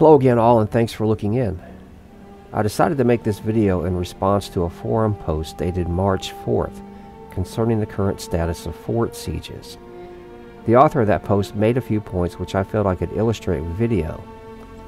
Hello again all, and thanks for looking in. I decided to make this video in response to a forum post dated March 4th concerning the current status of fort sieges. The author of that post made a few points which I felt I could illustrate with video.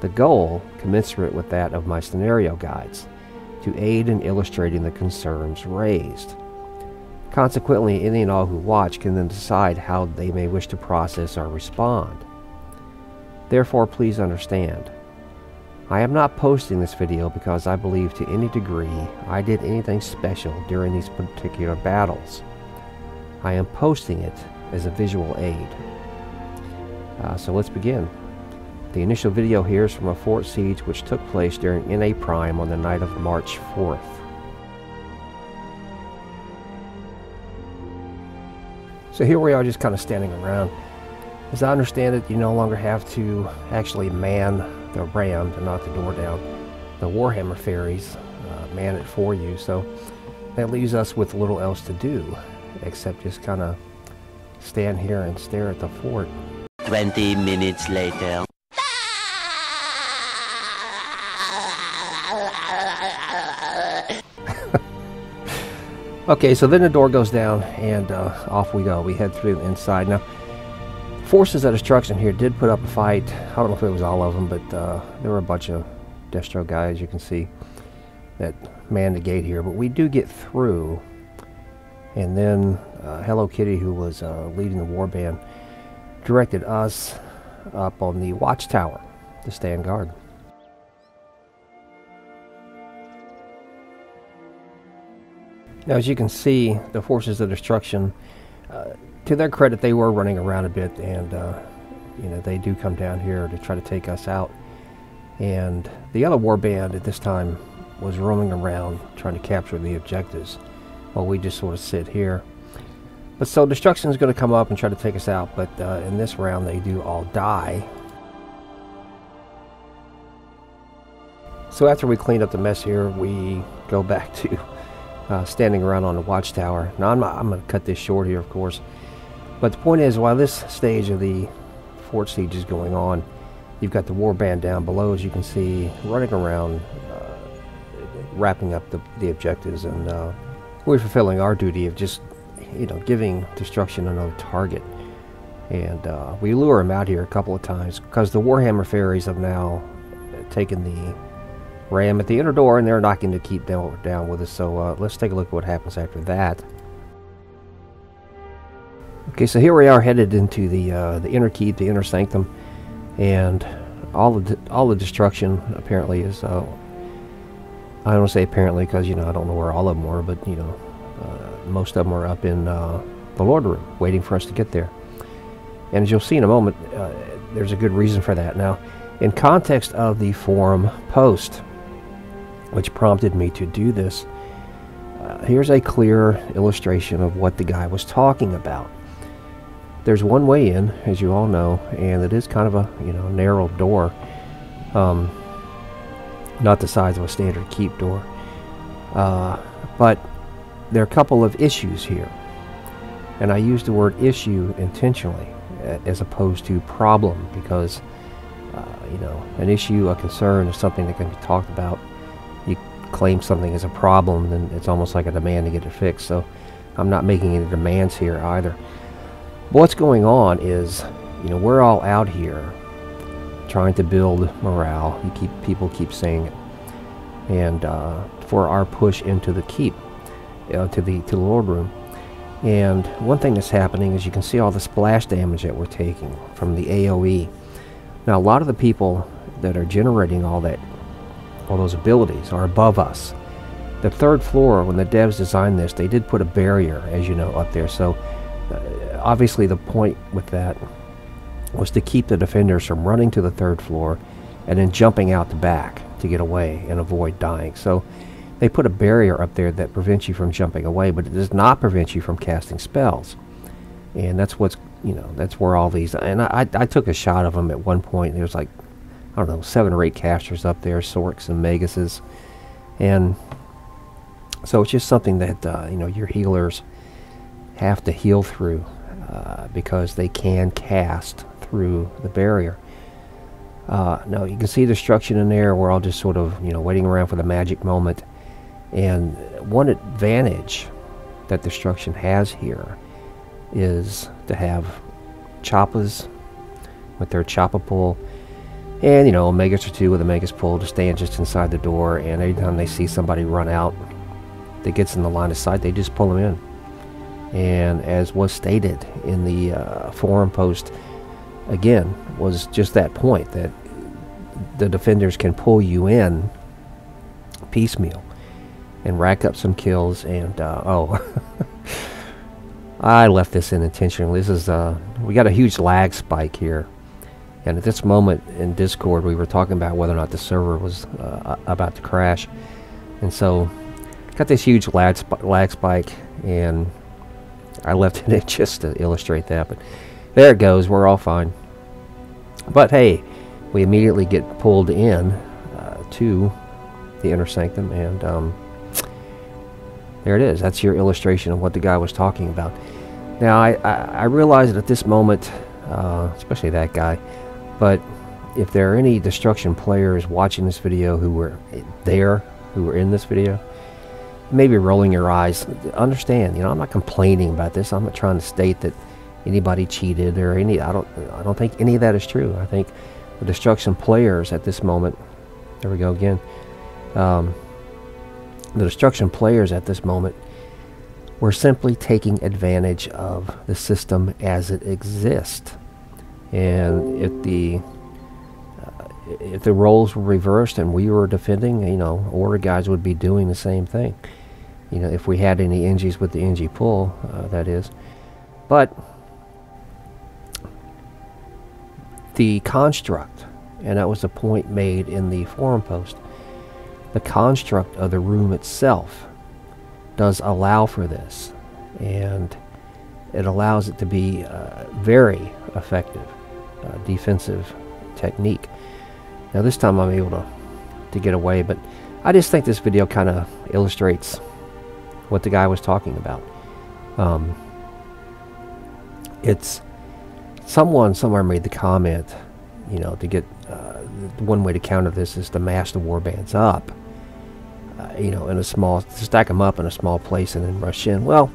The goal, commensurate with that of my scenario guides, to aid in illustrating the concerns raised. Consequently, any and all who watch can then decide how they may wish to process or respond. Therefore, please understand, I am not posting this video because I believe to any degree I did anything special during these particular battles. I am posting it as a visual aid. So let's begin. The initial video here is from a fort siege which took place during NA Prime on the night of March 4th. So here we are, just kind of standing around. As I understand it, you no longer have to actually man the ram to knock the door down. The Warhammer fairies man it for you, so that leaves us with little else to do except just kind of stand here and stare at the fort. 20 minutes later. Okay, so then the door goes down and off we go. We head through the inside. Now, Forces of Destruction here did put up a fight. I don't know if it was all of them, but there were a bunch of Destro guys, you can see, that manned the gate here. But we do get through, and then Hello Kitty, who was leading the warband, directed us up on the watchtower to stand guard. Now, as you can see, the Forces of Destruction, to their credit, they were running around a bit, and you know, they do come down here to try to take us out. And the other warband at this time was roaming around trying to capture the objectives, while we just sort of sit here. But so Destruction is going to come up and try to take us out, but in this round they do all die. So after we clean up the mess here, we go back to standing around on the watchtower. Now I'm going to cut this short here, of course. But the point is, while this stage of the fort siege is going on, you've got the warband down below, as you can see, running around, wrapping up the objectives, and we're fulfilling our duty of just, you know, giving Destruction another target. And we lure him out here a couple of times because the Warhammer fairies have now taken the ram at the inner door, and they're knocking to keep down with us. So let's take a look at what happens after that. Okay, so here we are headed into the inner keep, the inner sanctum, and all the Destruction apparently is. I don't say apparently because, you know, I don't know where all of them were, but you know, most of them are up in the Lord room, waiting for us to get there. And as you'll see in a moment, there's a good reason for that. Now, in context of the forum post, which prompted me to do this, here's a clear illustration of what the guy was talking about. There's one way in, as you all know, and it is kind of a, you know, narrow door, not the size of a standard keep door, but there are a couple of issues here, and I use the word issue intentionally as opposed to problem, because you know, an issue, a concern, is something that can be talked about. You claim something as a problem, then it's almost like a demand to get it fixed. So I'm not making any demands here either. But what's going on is, you know, we're all out here trying to build morale. People keep saying it, and for our push into the keep, to the Lord room. And one thing that's happening is you can see all the splash damage that we're taking from the AOE. Now, a lot of the people that are generating all those abilities are above us. The third floor, when the devs designed this, they did put a barrier, as you know, up there. So obviously the point with that was to keep the defenders from running to the third floor and then jumping out the back to get away and avoid dying. So they put a barrier up there that prevents you from jumping away, but it does not prevent you from casting spells. And that's what's, you know, that's where all these, and I took a shot of them at one point. There was like, I don't know, 7 or 8 casters up there, Sorks and Maguses. And so it's just something that, you know, your healers have to heal through because they can cast through the barrier. Now you can see destruction in there. We're all just sort of, you know, waiting around for the magic moment. And one advantage that destruction has here is to have choppas with their choppa pull, and, you know, Omegas or 2 with a Megas pull to stand just inside the door, and anytime they see somebody run out that gets in the line of sight, they just pull them in. And as was stated in the forum post, again, was just that point, that the defenders can pull you in piecemeal and rack up some kills. And oh, I left this in intentionally. This is we got a huge lag spike here, and at this moment in Discord we were talking about whether or not the server was about to crash, and so got this huge lag spike, and I left it in just to illustrate that. But there it goes. We're all fine. But hey, we immediately get pulled in to the inner sanctum, and there it is. That's your illustration of what the guy was talking about. Now, I realize that at this moment, especially that guy, but if there are any destruction players watching this video who were there, who were in this video, maybe rolling your eyes, understand, you know, I'm not complaining about this. I'm not trying to state that anybody cheated or any. I don't think any of that is true. I think the destruction players at this moment, there we go again. The destruction players at this moment were simply taking advantage of the system as it exists. And if the roles were reversed and we were defending, you know, order guys would be doing the same thing. You know, if we had any NGs with the NG pull, that is. But the construct, and that was the point made in the forum post, the construct of the room itself does allow for this, and it allows it to be very effective defensive technique. Now this time I'm able to get away, but I just think this video kind of illustrates what the guy was talking about. It's someone somewhere made the comment, you know, to get one way to counter this is to mass the warbands up, you know, in a small, stack them up in a small place and then rush in. Well,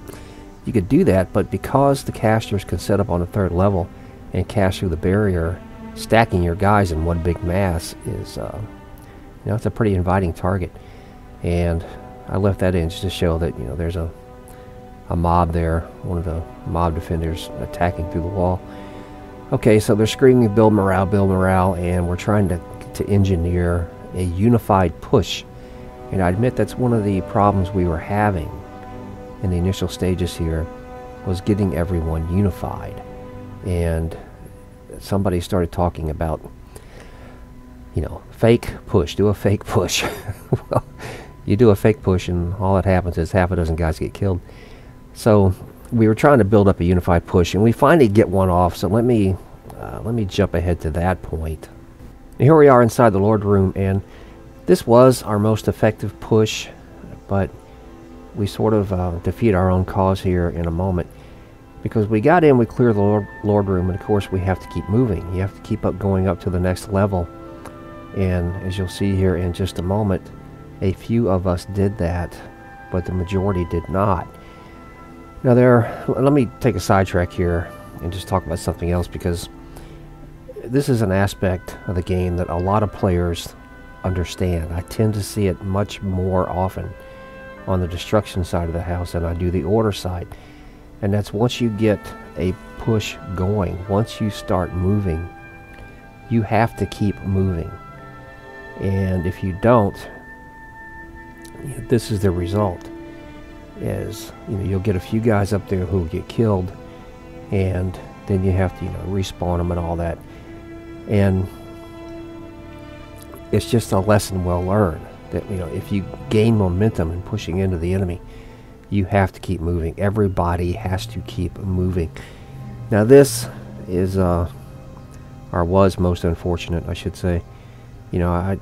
you could do that, but because the casters can set up on the 3rd level and cast through the barrier, stacking your guys in one big mass is, you know, it's a pretty inviting target. And I left that in just to show that, you know, there's a mob there, one of the mob defenders attacking through the wall. Okay, so they're screaming build morale, and we're trying to engineer a unified push. And I admit that's one of the problems we were having in the initial stages here, was getting everyone unified. And somebody started talking about, you know, fake push, do a fake push. Well, you do a fake push and all that happens is half a dozen guys get killed. So we were trying to build up a unified push, and we finally get one off. So let me jump ahead to that point. And here we are inside the Lord Room, and this was our most effective push, but we sort of defeat our own cause here in a moment, because we got in, we cleared the Lord Room, and of course we have to keep moving. You have to keep up going up to the next level, and as you'll see here in just a moment, a few of us did that, but the majority did not. Now let me take a sidetrack here and just talk about something else, because this is an aspect of the game that a lot of players understand. I tend to see it much more often on the destruction side of the house than I do the order side. And that's once you get a push going, once you start moving, you have to keep moving. And if you don't, this is the result. Is, you know, you'll get a few guys up there who will get killed, and then you have to, you know, respawn them and all that. And it's just a lesson well learned that, you know, if you gain momentum in pushing into the enemy, you have to keep moving. Everybody has to keep moving. Now this is or was most unfortunate, I should say. You know,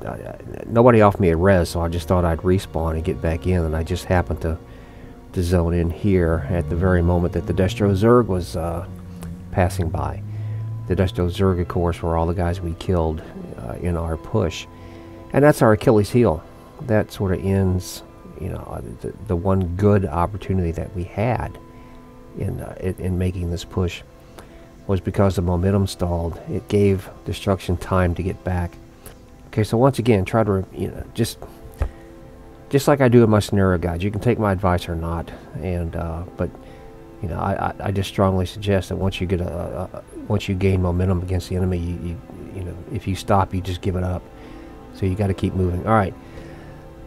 nobody offered me a res, so I just thought I'd respawn and get back in, and I just happened to zone in here at the very moment that the Destro Zerg was passing by. The Desto Zerg, of course, were all the guys we killed in our push. And that's our Achilles heel. That sort of ends, you know, the one good opportunity that we had in making this push was because the momentum stalled. It gave destruction time to get back. Okay, so once again, try to, you know, just like I do in my scenario guides. You can take my advice or not, and but you know, I just strongly suggest that once you get once you gain momentum against the enemy, you know, if you stop, you just give it up. So you got to keep moving. All right,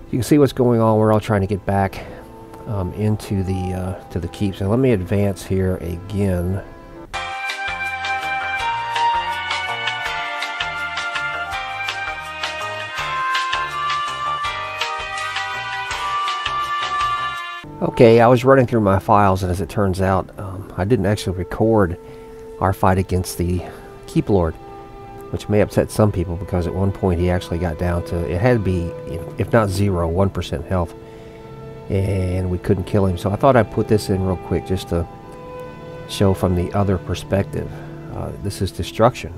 you can see what's going on. We're all trying to get back into the to the keep. So let me advance here again. Okay, I was running through my files, and as it turns out, I didn't actually record our fight against the Keep Lord, which may upset some people because at one point he actually got down to, it had to be, you know, if not 0, 1% health, and we couldn't kill him. So I thought I'd put this in real quick just to show from the other perspective. This is destruction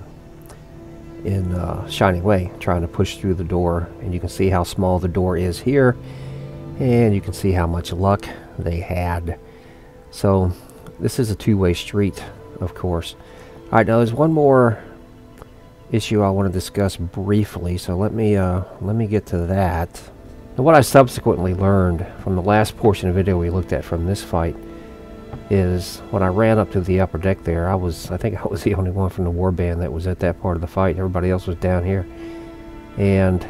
in Shining Way, trying to push through the door, and you can see how small the door is here. And you can see how much luck they had. So this is a two-way street, of course. Alright, now there's one more issue I want to discuss briefly, so let me get to that. And what I subsequently learned from the last portion of the video we looked at from this fight is when I ran up to the upper deck there, I think I was the only one from the warband that was at that part of the fight. Everybody else was down here. And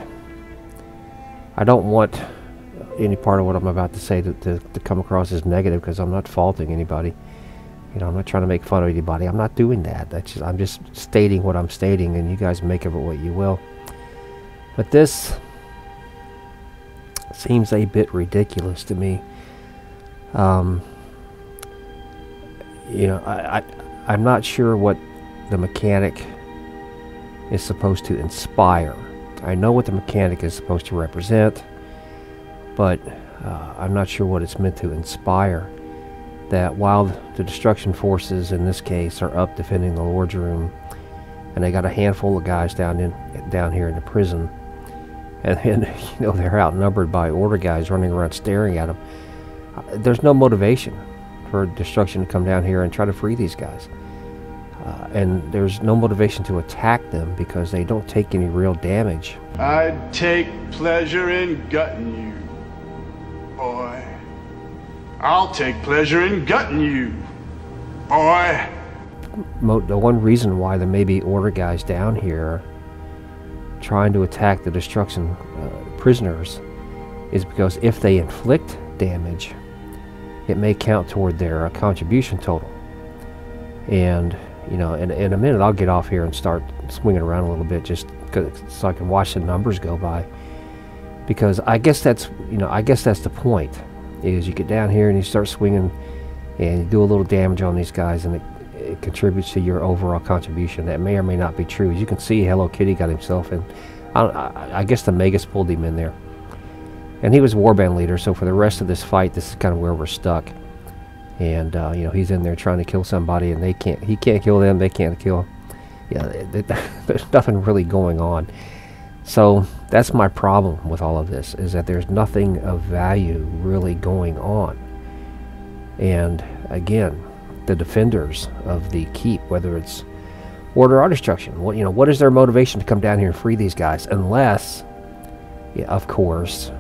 I don't want any part of what I'm about to say to come across as negative, because I'm not faulting anybody. You know, I'm not trying to make fun of anybody. I'm not doing that. I'm just stating what I'm stating, and you guys make of it what you will. But this seems a bit ridiculous to me. You know, I'm not sure what the mechanic is supposed to inspire. I know what the mechanic is supposed to represent, but I'm not sure what it's meant to inspire. That while the destruction forces in this case are up defending the Lord's Room, and they got a handful of guys down here in the prison, and then, you know, they're outnumbered by order guys running around staring at them. There's no motivation for destruction to come down here and try to free these guys, and there's no motivation to attack them because they don't take any real damage. I take pleasure in gutting you, boy. I'll take pleasure in gutting you, boy. The one reason why there may be order guys down here trying to attack the destruction prisoners is because if they inflict damage, it may count toward their contribution total. And, you know, in a minute I'll get off here and start swinging around a little bit just so I can watch the numbers go by. Because I guess that's, you know, I guess that's the point, is you get down here and you start swinging and you do a little damage on these guys, and it contributes to your overall contribution. That may or may not be true. As you can see, Hello Kitty got himself in. I guess the Magus pulled him in there. And he was warband leader, so for the rest of this fight, this is kind of where we're stuck. And, you know, he's in there trying to kill somebody, and he can't kill them, they can't kill him. Yeah, there's nothing really going on. So that's my problem with all of this, is that there's nothing of value really going on. And again, the defenders of the keep, whether it's order or destruction, what is their motivation to come down here and free these guys? Unless, yeah, of course,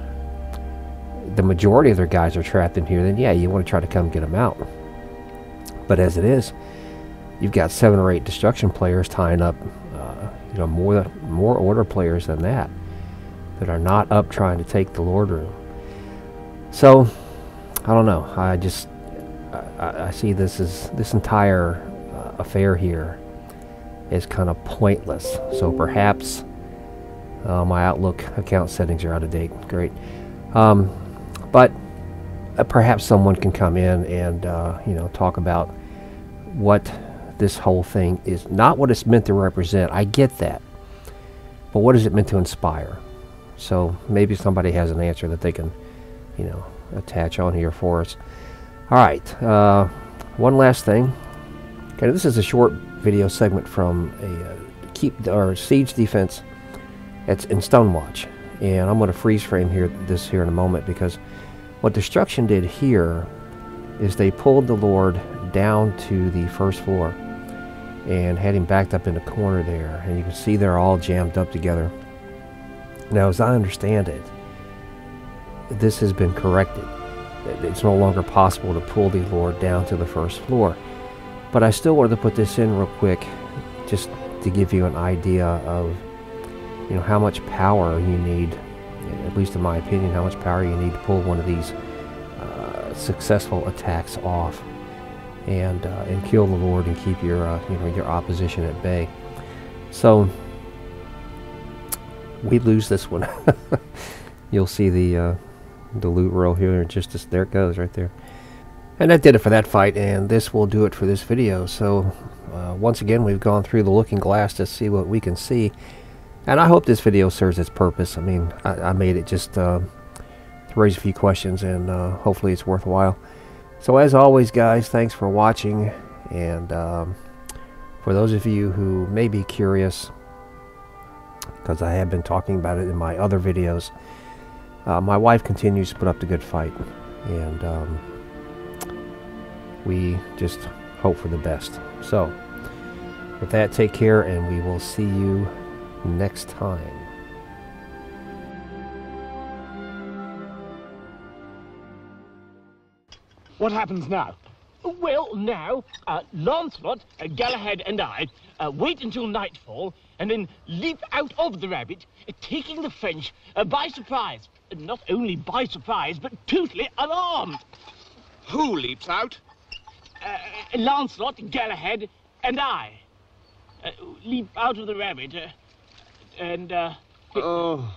the majority of their guys are trapped in here, then yeah, you want to try to come get them out. But as it is, you've got 7 or 8 destruction players tying up, you know, more order players than that are not up trying to take the Lord Room. So I don't know. I see this entire affair here is kind of pointless. So perhaps my Outlook account settings are out of date. Great. But perhaps someone can come in and you know, talk about what this whole thing is, not what it's meant to represent. I get that, but what is it meant to inspire? So maybe somebody has an answer that they can, you know, attach on here for us. All right, one last thing. Okay, this is a short video segment from a siege defense. It's in Stonewatch, and I'm going to freeze frame this here in a moment, because what Destruction did here is they pulled the Lord down to the first floor and had him backed up in the corner there, and you can see they're all jammed up together. Now, as I understand it, this has been corrected. It's no longer possible to pull the Lord down to the first floor. But I still wanted to put this in real quick, just to give you an idea of, you know, how much power you need, at least in my opinion, how much power you need to pull one of these successful attacks off and kill the Lord and keep your your opposition at bay. So we lose this one. You'll see the loot roll here, there it goes right there. And that did it for that fight, and this will do it for this video. So once again, we've gone through the looking glass to see what we can see, and I hope this video serves its purpose. I mean, I made it just to raise a few questions, and hopefully it's worthwhile. So as always, guys, thanks for watching, and for those of you who may be curious, because I have been talking about it in my other videos, my wife continues to put up the good fight, and we just hope for the best. So with that, take care, and we will see you next time. What happens now? Well, now, Lancelot, Galahad and I wait until nightfall and then leap out of the rabbit, taking the French by surprise. Not only by surprise, but totally unarmed. Who leaps out? Lancelot, Galahad, and I leap out of the rabbit, and Oh.